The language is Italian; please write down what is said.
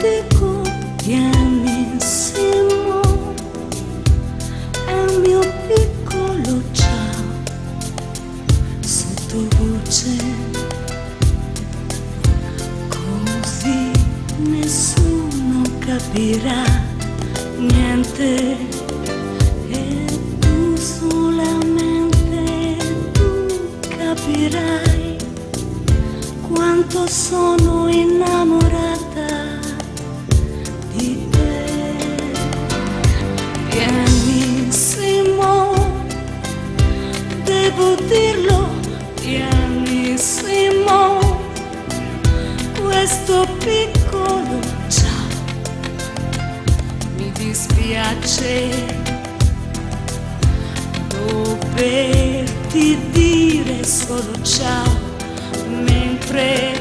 dico pianissimo, è il mio piccolo ciao, sottovoce, così nessuno capirà niente, e tu solamente tu capirai quanto sono innamorata di te. Pianissimo, devo dirlo, pianissimo, questo piccolo ciao mi dispiace doverti dire solo ciao mentre